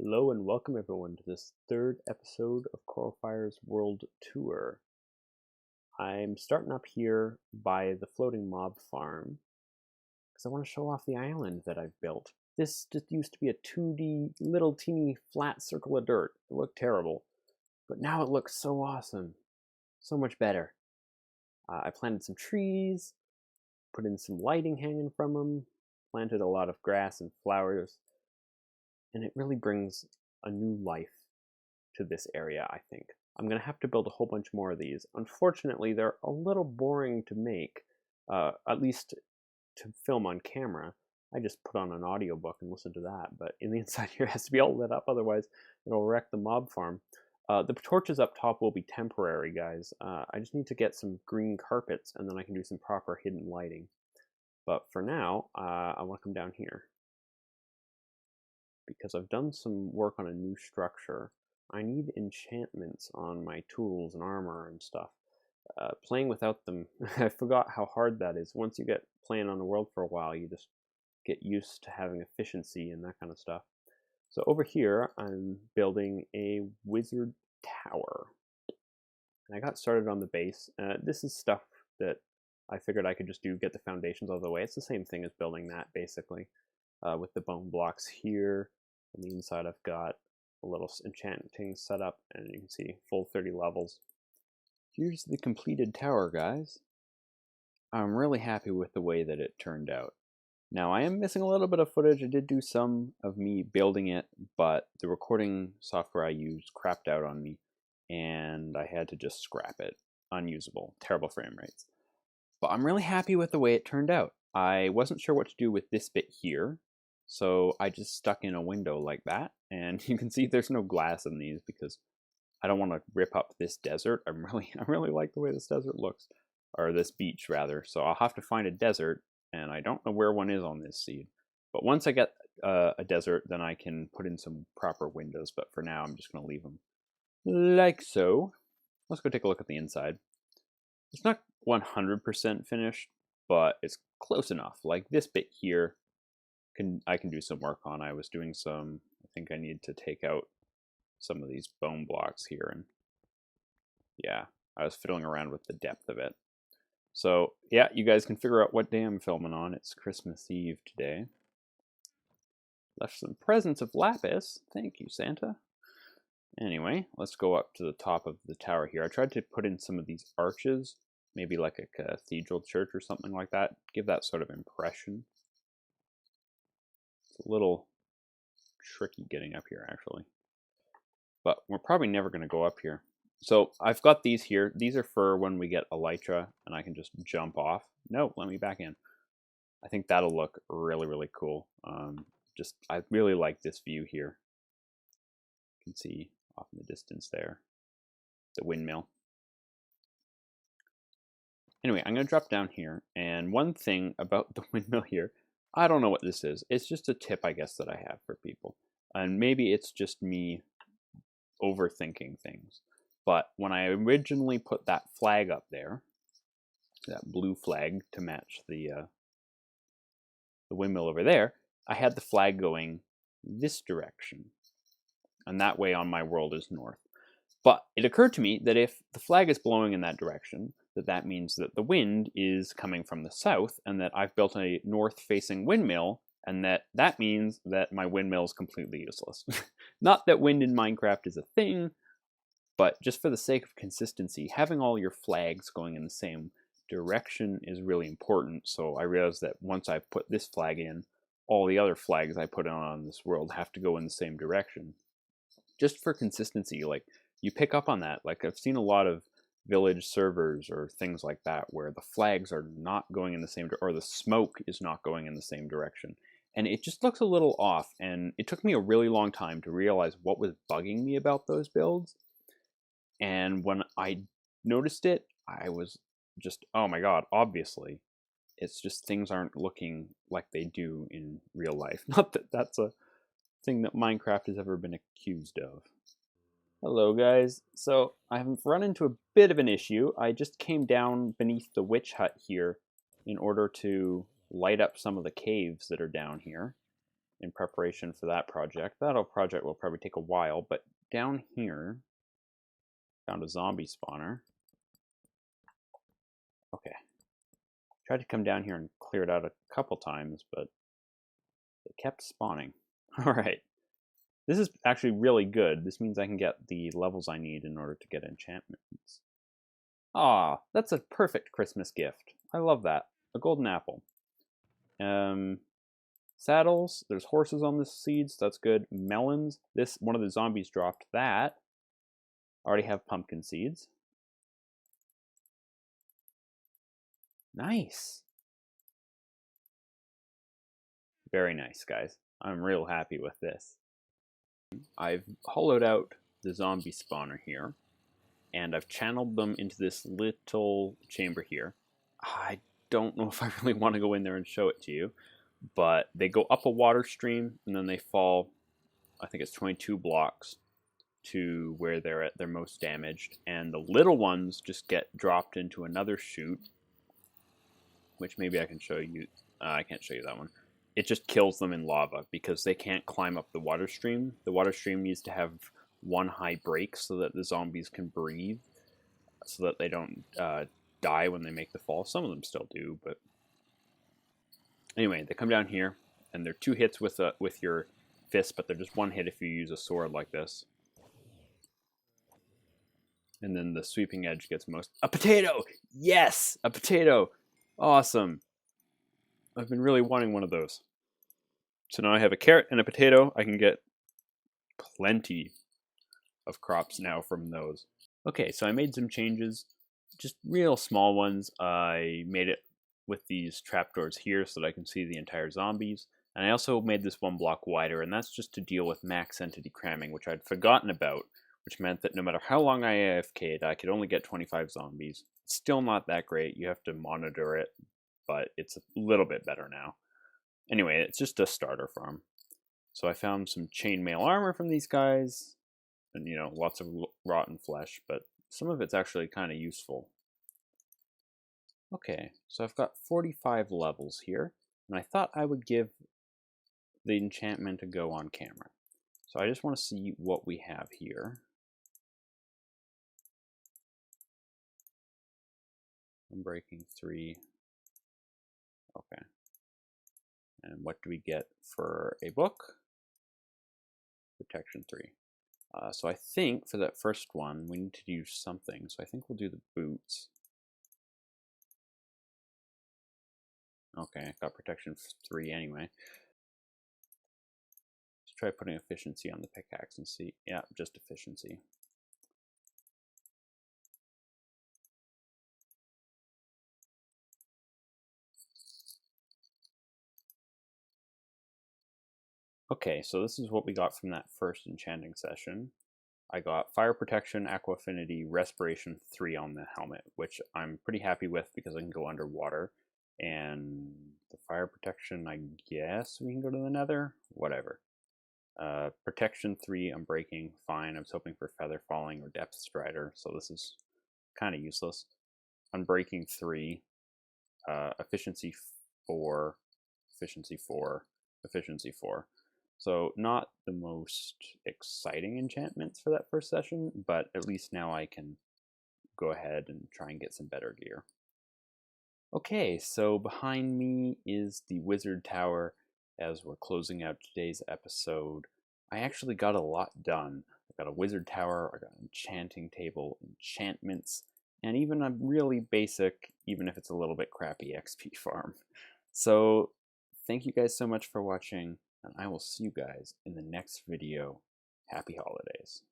Hello and welcome everyone to this third episode of Coralfire's World Tour. I'm starting up here by the floating mob farm because I want to show off the island that I've built. This just used to be a 2D little teeny flat circle of dirt. It looked terrible, but now it looks so awesome, so much better. I planted some trees, put in some lighting hanging from them, planted a lot of grass and flowers, and it really brings a new life to this area, I think. I'm going to have to build a whole bunch more of these. Unfortunately, they're a little boring to make, at least to film on camera. I just put on an audiobook and listen to that, but in the inside here it has to be all lit up, otherwise it'll wreck the mob farm. The torches up top will be temporary, guys. I just need to get some green carpets, and then I can do some proper hidden lighting. But for now, I want to come down here, because I've done some work on a new structure. I need enchantments on my tools and armor and stuff. Playing without them, I forgot how hard that is. Once you get playing on the world for a while, you just get used to having efficiency and that kind of stuff. So over here, I'm building a wizard tower. And I got started on the base. This is stuff that I figured I could just do, get the foundations out of the way. It's the same thing as building that, basically. With the bone blocks here. On the inside, I've got a little enchanting setup, and you can see full 30 levels. Here's the completed tower, guys. I'm really happy with the way that it turned out. Now, I am missing a little bit of footage. I did do some of me building it, but the recording software I used crapped out on me, and I had to just scrap it. Unusable. Terrible frame rates. But I'm really happy with the way it turned out. I wasn't sure what to do with this bit here, so I just stuck in a window like that, and you can see there's no glass in these because I don't want to rip up this desert. I really like the way this desert looks, or this beach rather. So I'll have to find a desert, and I don't know where one is on this seed. But once I get a desert, then I can put in some proper windows. But for now, I'm just going to leave them like so. Let's go take a look at the inside. It's not 100% finished, but it's close enough. Like this bit here, I can do some work on. I was doing some, I think I need to take out some of these bone blocks here, and yeah, I was fiddling around with the depth of it. So yeah, you guys can figure out what day I'm filming on. It's Christmas Eve today. Left some presents of lapis. Thank you, Santa. Anyway, let's go up to the top of the tower here. I tried to put in some of these arches, maybe like a cathedral church or something like that. Give that sort of impression. It's a little tricky getting up here, actually. But we're probably never going to go up here. So I've got these here. These are for when we get elytra, and I can just jump off. No, let me back in. I think that'll look really, really cool. I really like this view here. You can see off in the distance there, the windmill. Anyway, I'm going to drop down here, and one thing about the windmill here, I don't know what this is. It's just a tip, I guess, that I have for people. And maybe it's just me overthinking things. But when I originally put that flag up there, that blue flag to match the windmill over there, I had the flag going this direction. And that way on my world is north. But it occurred to me that if the flag is blowing in that direction, that means that the wind is coming from the south, and that I've built a north-facing windmill, and that means that my windmill is completely useless. Not that wind in Minecraft is a thing, but just for the sake of consistency, having all your flags going in the same direction is really important. So I realized that once I put this flag in, all the other flags I put on this world have to go in the same direction. Just for consistency, like, you pick up on that. Like, I've seen a lot of village servers or things like that where the flags are not going in the same or the smoke is not going in the same direction. And it just looks a little off, and it took me a really long time to realize what was bugging me about those builds. And when I noticed it, I was just, oh my god, obviously. It's just things aren't looking like they do in real life. Not that that's a thing that Minecraft has ever been accused of. Hello guys. So I've run into a bit of an issue. I just came down beneath the witch hut here in order to light up some of the caves that are down here. in preparation for that project. That project will probably take a while, but down here, found a zombie spawner. Okay. Tried to come down here and clear it out a couple times, but it kept spawning. All right. This is actually really good. This means I can get the levels I need in order to get enchantments. Ah, that's a perfect Christmas gift. I love that. A golden apple. Saddles. There's horses on the seeds. That's good. Melons. This one of the zombies dropped that. I already have pumpkin seeds. Nice. Very nice, guys. I'm real happy with this. I've hollowed out the zombie spawner here, and I've channeled them into this little chamber here. I don't know if I really want to go in there and show it to you, but they go up a water stream, and then they fall, I think it's 22 blocks, to where they're at their most damaged, and the little ones just get dropped into another chute, which maybe I can show you. I can't show you that one. It just kills them in lava because they can't climb up the water stream. The water stream needs to have one high break so that the zombies can breathe, so that they don't die when they make the fall. Some of them still do, but anyway, they come down here, and they're 2 hits with your fist, but they're just 1 hit if you use a sword like this. And then the sweeping edge gets most. A potato! Yes! A potato! Awesome! I've been really wanting one of those. So now I have a carrot and a potato. I can get plenty of crops now from those. Okay, so I made some changes. Just real small ones. I made it with these trapdoors here so that I can see the entire zombies. And I also made this 1 block wider, and that's just to deal with max entity cramming, which I'd forgotten about, which meant that no matter how long I AFK'd, I could only get 25 zombies. It's still not that great. You have to monitor it, but it's a little bit better now. Anyway, it's just a starter farm. So I found some chainmail armor from these guys, and lots of rotten flesh, but some of it's actually kind of useful. Okay, so I've got 45 levels here, and I thought I would give the enchantment a go on camera. So I just want to see what we have here. Unbreaking 3. Okay. And what do we get for a book? Protection 3. So I think for that first one, we need to do something. So I think we'll do the boots. Okay, I got protection 3 anyway. Let's try putting efficiency on the pickaxe and see. Yeah, just efficiency. Okay, so this is what we got from that first enchanting session. I got fire protection, aqua affinity, respiration 3 on the helmet, which I'm pretty happy with because I can go underwater. And the fire protection, I guess we can go to the nether? Whatever. Protection 3, unbreaking, fine. I was hoping for feather falling or depth strider, so this is kind of useless. Unbreaking 3, efficiency 4, efficiency 4, efficiency 4. So not the most exciting enchantments for that first session, but at least now I can go ahead and try and get some better gear. Okay, so behind me is the wizard tower as we're closing out today's episode. I actually got a lot done. I got a wizard tower, I got an enchanting table, enchantments, and even a really basic, even if it's a little bit crappy, XP farm. So thank you guys so much for watching, and I will see you guys in the next video. Happy holidays.